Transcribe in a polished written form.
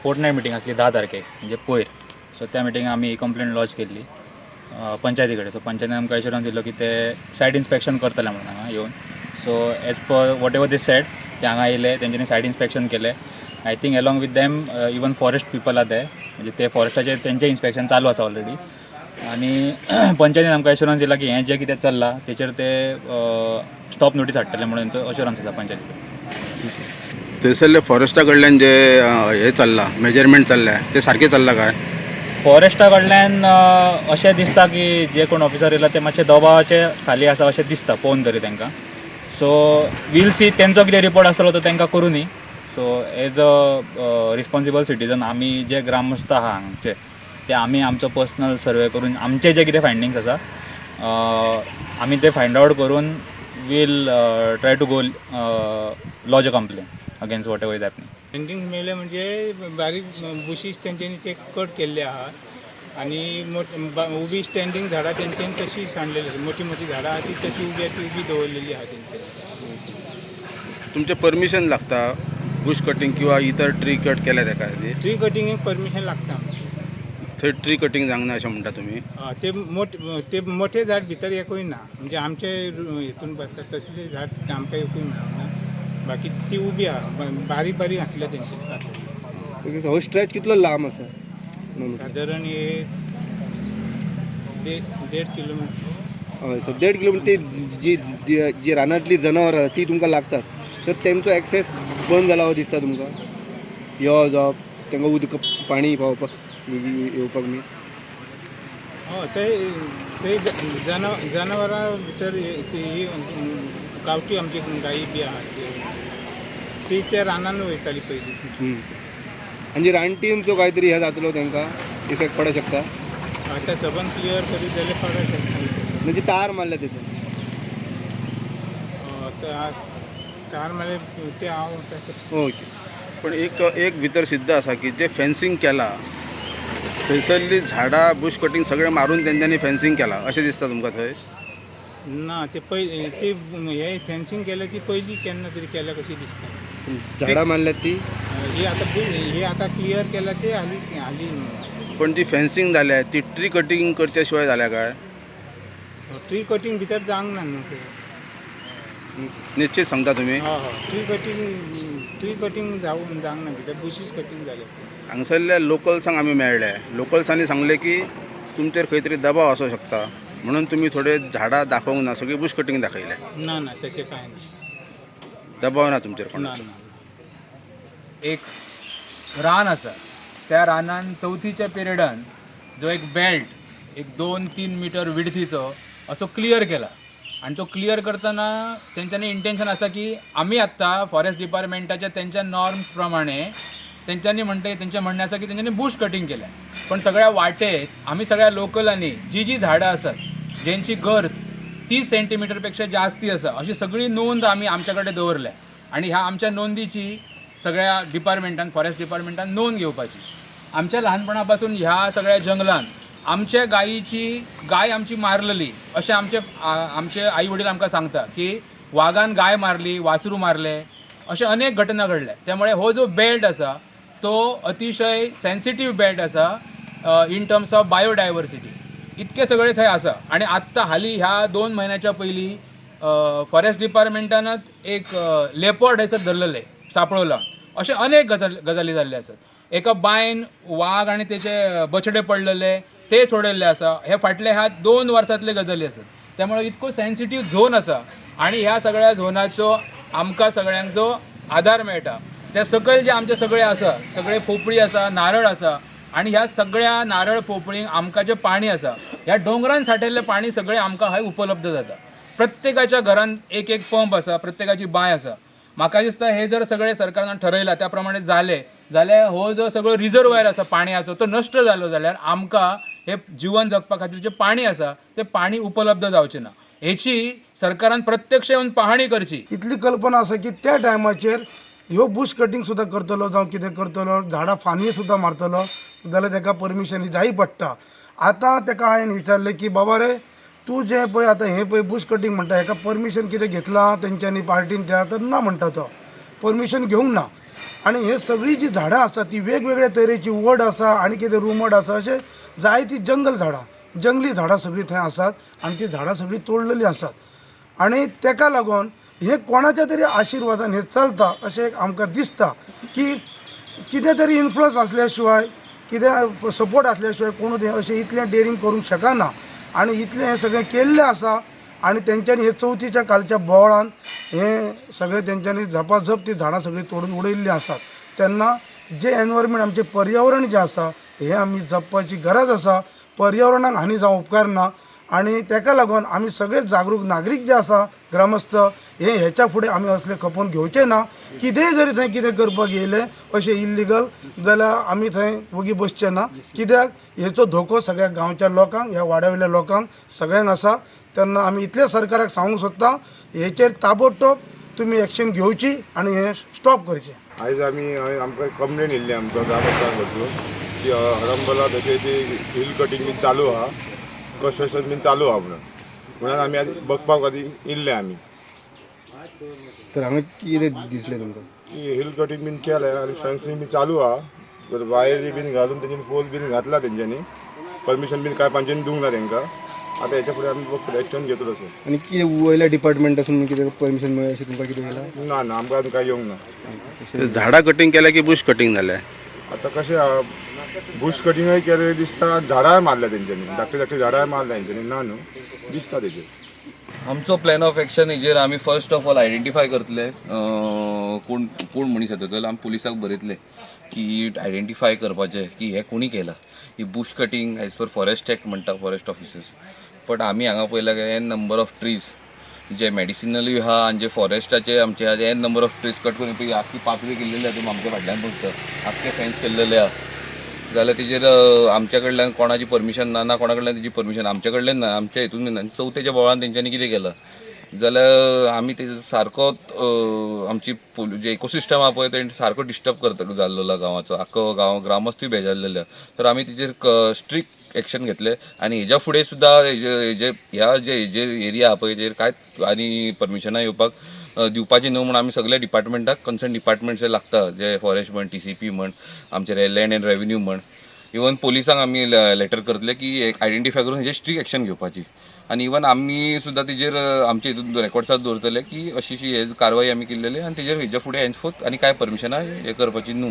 फोर्टनायट meeting आसली 10 तारखेक म्हणजे पयर. सो त्या मिटींग आमी कंप्लेंट लॉन्च केल्ली पंचायती कडेन. सो पंचायतीन आमकां एश्युरन्स दिलो की ते सायट इन्स्पेक्शन करतले म्हणून हांगा येवन. So as per whatever they said ते हांगा येयले, तेंच्यांनी सायट इन्स्पेक्शन केले. I think along with them even forest people are ते, म्हणजे ते फॉरेस्टाचे तेंचें इन्स्पेक्शन चालू आसा ऑलरेडी. आनी पंचायतीन आमकां एश्युरन्स दिला की हें जें कितें चल्लां तेचेर ते स्टॉप नोटीस हाडटले म्हणून तेंचो एश्युरन्स आसा पंचायतीचो. थंयसरले फॉरेस्टा कडल्यान जे हे चल्लां मेजरमेंट चल्ल्या ते सारकें चल्लां काय? फॉरेस्टा कडल्यान अशें दिसता की जे कोण ऑफिसर येयला ते मातशे दबावाचे खाली आसा अशें दिसता पळोवन तरी तांकां. सो वील सी तेंचो कितें रिपोर्ट आसतलो तो तांकां करुनी. So as a responsible citizen आमी जे ग्रामस्थ आहा हांगचे ते आमी आमचो पर्सनल सर्वे करून आमचे जे कितें फायंडिंग्स आसा आमी ते फायंड आउट करून we'll try to go lodge a complaint against whatever is happening. Painting मेले म्हणजे बारीक बुशीस तेंच्यांनी ते कट केल्ले आहात आणि उबी स्टँडिंग झाडां तेंच्यांनी तशी सांडलेली मोठी मोठी झाडां आहा ती तशी उबी दवरलेली आहा तेंच्यांनी. तुमचें परमिशन लागता बुश कटींग किंवा इतर ट्री कट केल्या तेका? ट्री कटिंगेक परमिशन लागता आमची. थंय ट्री कटींग जावंक ना अशें म्हणटा तुमी? ते मोठे झाड भितर एकूय ना, म्हणजे आमचे हितून बसता तसले झाड आमकां एकूय मेळना. बाकी ती उबी आहा बारीक बारीक घातल्या तेंचे. हो स्ट्रेच कितलो लांब आसा? सादारण हे 1.5 किलोमीटर. हय, सो 1.5 किलोमीटर ती जी रानांतली जनावरां ती तुमकां लागतात, तर तेंचो एक्सेस बंद जाला हो दिसता तुमकां? यो जावप तांकां उदक पाणी पावपाक येवपाक न्ही? हय, ते जनावरां भितर ही गांवठी आमची गायी बी आहा ती त्या रानान वयताली पयलीं. आनी रानटींचो कांय तरी हें जातलो तांकां इफेक्ट पडूंक शकता? आतां सबंद क्लियर करीत जाल्यार पडूंक शकता. म्हणजे तार मारल्या तेतून? तार मारले ते हांव ओके. पण एक भितर सिद्ध आसा की जे फेन्सिंग केला थंयसरली झाडां बुश कटींग सगळें मारून तेंच्यांनी फेन्सिंग केला अशें दिसता तुमकां थंय? ना ते हे फेन्सिंग केल्या ती पयलीं केन्ना तरी केल्या कशी दिसता. झाडां मारल्यात ती? हे आता क्लियर केला ते हाली पण जी फेन्सिंग जाल्या ती ट्री कटींग करच्या शिवाय जाल्या काय? ट्री कटींग भितर जावंक ना न्हू ते. निश्चित सांगता तुमी? ट्री कटींग जावंक ना भितर बुशीस कटींग जाले. हांगसरल्या लोकल्सांक आमी मेळ्ळे, लोकल्सांनी सांगले की तुमचेर खंय तरी दबाव आसूं शकता म्हणून तुमी थोडे झाडां दाखोवंक ना, सगळी बुश कटींग दाखयले. ना तशें कांय ना. दबाव ना तुमचेर ना कोणाचो? एक रान आसा, त्या रानान चवथीच्या पिरियडान जो एक बेल्ट एक 2-3 मीटर विड्थीचो असो क्लियर केला. आणि तो क्लियर करतना तेंच्यांनी इंटेन्शन आसा की आमी आत्तां फॉरेस्ट डिपार्टमेंटाच्या तेंच्या नॉर्म्स प्रमाणे तेंच्यांनी तेंचें म्हणणें आसा की तेंच्यांनी बुश कटींग केल्या. पण सगळ्या वाटेक आमी सगळ्या लोकलांनी जी झाडां आसात जेंची गर्थ 30 सेंटीमीटरपेक्षा जास्ती आसा अशी सगळी नोंद आमी आमच्या कडेन दवरल्या. आणि ह्या आमच्या नोंदीची सगळ्या डिपार्टमेंटान फॉरेस्ट डिपार्टमेंटान नोंद घेवपाची. आमच्या ल्हानपणा पासून ह्या सगळ्या जंगलान आमच्या गाय आमची मारलेली अशें आमचे आई वडील आमकां सांगता की वागान गाय मारली, वासरू मारले, अशे अनेक घटना घडल्या. त्यामुळे हो जो बेल्ट आसा तो अतिशय सेन्सिटीव बेल्ट आसा इन टर्म्स ऑफ बायोडायवर्सिटी. इतके सगळे थंय आसा. आणि आत्तां हालीं ह्या 2 म्हयन्याच्या पयलीं फॉरेस्ट डिपार्टमेंटानच एक लेपर्ड हयसर धरलेले सापळो अशे अनेक गजाली जाल्ले आसात. एका बायन वाघ आणि तेचे बछडे पडलेले ते सोडलेले आसा. हे फाटले ह्या 2 वर्सांतले गजाली आसात. त्यामुळे इतको सेन्सिटीव झोन आसा आणि ह्या सगळ्या झोनाचो आमकां सगळ्यांचो आधार मेळटा. त्या सकयल जे आमचे सगळे आसा, सगळे पोपळी आसा, नारळ आसा, आणि ह्या सगळ्या नारळ पोपळींक आमकां जें पाणी आसा ह्या डोंगरान सांठयल्लें पाणी सगळें आमकां हय उपलब्ध जाता. प्रत्येकाच्या घरान एक पंप आसा, प्रत्येकाची बांय आसा. म्हाका दिसता हे जर सगळे सरकारान ठरयला त्या प्रमाणे जाल्यार हो जो सगळो रिजर्वायर आसा पाणयाचो तो नश्ट जालो जाल्यार आमकां हे जीवन जगपा खातीर जें पाणी आसा तें पाणी उपलब्ध जावचें ना. हेची सरकारान प्रत्यक्ष येवन पाहणी करची. इतली कल्पना आसा की त्या टायमाचेर ह्यो बुश कटींग सुद्दां करतलो जावं कितें करतलो, झाडां फानी सुद्दां मारतलो जाल्यार ताका परमिशन जायी पडटा. आतां ताका हांवें विचारलें की बाबा रे तूं जें पळय आतां हें पळय बुश कटींग म्हणटा हाका परमिशन कितें घेतलां तेंच्यांनी पार्टीन त्या? तर ना म्हणटा तो, परमिशन घेवंक ना. आणि हे सगळी जी झाडां आसा ती वेगवेगळ्या तरेची वड आसा आणि कितें रुमड आसा अशें जायती जंगल झाडां जंगली झाडां सगळीं थंय आसात आणि ती झाडां सगळीं तोडलेलीं आसात आणि तेका लागून हे कोणाच्या तरी आशिर्वादान हे चलता अशें आमकां दिसता की कितें तरी इन्फ्लुअन्स असल्या शिवाय कितें सपोर्ट असल्या शिवाय कोण अशें इतलें डेअरिंग करूंक शकना आणि इतलें हें सगळें केल्लें आसा आणि तेंच्यांनी हे चवथीच्या कालच्या बोवाळान हे सगळें तेंच्यांनी झपाझप ती झाडां सगळीं तोडून उडयल्लीं आसात तेन्ना जे एनवायरमेंट आमचें पर्यावरण जें आसा हें आमी जपपाची गरज आसा पर्यावरणाक हानी जावं उपकार ना आणि तेका लागून आमी सगळे जागरूक नागरीक जे आसा ग्रामस्थ हे ह्याच्या फुडें आमी असले खपोवन घेवचे ना कितेंय जरी थंय कितें करपाक येयलें अशें इल्लिगल जाल्यार आमी थंय वगी बसचे ना कित्याक हेचो धोको सगळ्या गांवच्या लोकांक ह्या वाड्यावयल्या लोकांक सगळ्यांक आसा तेन्ना आमी इतले सरकाराक सांगूंक सोदता हेचेर ताबडतोब तुमी एक्शन घेवची आणि हे स्टॉप करचें आयज आमकां कंप्लेन येयल्ली आमकां ग्रामस्थांक वचून की हरंबला तशें हिल कटींग बीन चालू आहा कन्स्ट्रक्शन बीन चालू आहा म्हणून आमी आतां बघपाक खातीर येयल्ले आमी तर हांगा कितें दिसलें तुमकां की हिल कटींग बीन केलें आनी फेन्सिंग बीन चालू आहा वायर बीन घालून तेंच्यांनी पोल बीन घातला तेंच्यांनी परमिशन बीन कांय पांच्यानी दिवंक ना तेंकां आतां हेच्या फुडें आमी फक्त एक्शन घेतलो सर आणि कितें वयल्या डिपार्टमेंटासून कितें परमिशन मेळ्ळें अशें तुमकां कितें येयलां ना आमकां आतां कांय येवंक ना ते झाडां कटींग केल्या की बुश कटींग जालें आतां कशें आहा बुश कटींगय केलें दिसता झाडांय मारल्या तेंच्यांनी धाकटी धाकटी झाडांय मारल्या तेंच्यांनी ना न्हू दिसता तेजेर आमचो प्लॅन ऑफ एक्शन हेजेर आमी फर्स्ट ऑफ ऑल आयडेंटिफाय करतले कोण कोण मनीस येता जाल्यार आमी पुलिसाक बरयतले की आयडेंटिफाय करपाचें की हे कोणी केलां ही bush cutting as per forest act म्हणटा फॉरेस्ट ऑफिसर्स बट आमी हांगा पळयला की एन नंबर ऑफ ट्रीज जे मेडिसिनली आहा आनी जे फॉरेस्टाचे आमचे n number of trees cut करून पळय आख्खी पातळी केल्लेली आहा तुमी आमच्या फाटल्यान पळयता आख्खे फेन्स केल्लेले आहा जाल्यार तेजेर आमच्या कडल्यान कोणाची परमिशन ना कोणा कडल्यान तेजी परमिशन आमच्या कडल्यान ना आमच्या हितून ना चवथेच्या बोवाळान तेंच्यांनी कितें केलां जाल्यार आमी तेजो सारको आमची जे इकोसिस्टम आहा पळय ते सारको डिस्टर्ब करता जाल्लो गांवाचो आख्खो गांव ग्रामस्तूय बेजारलेले तर आमी तेजेर स्ट्रिक्ट एक्शन घेतले आनी हेज्या फुडें सुद्दां हेजे एरिया आहा पळय हेजेर कांयच आनी परमिशनां येवपाक दिवपाची न्हू म्हणून आमी सगळ्या डिपार्टमेंटाक कन्सर्न डिपार्टमेंट जे लागता जे फॉरेस्ट म्हण TCP म्हण आमचे लँड एंड रेव्हेन्यू म्हण इवन पोलिसांक आमी लेटर करतले की आयडेंटिफाय करून हेजेर स्ट्रिक्ट एक्शन घेवपाची आनी इवन आमी सुद्दां तेजेर आमचे हितून रेकॉर्ड्सात दवरतले की अशी हे कारवाई आमी केल्लेली आनी तेजेर हेज्या फुडें हेन्सफोर्थ आनी कांय परमिशनां हे करपाची न्हू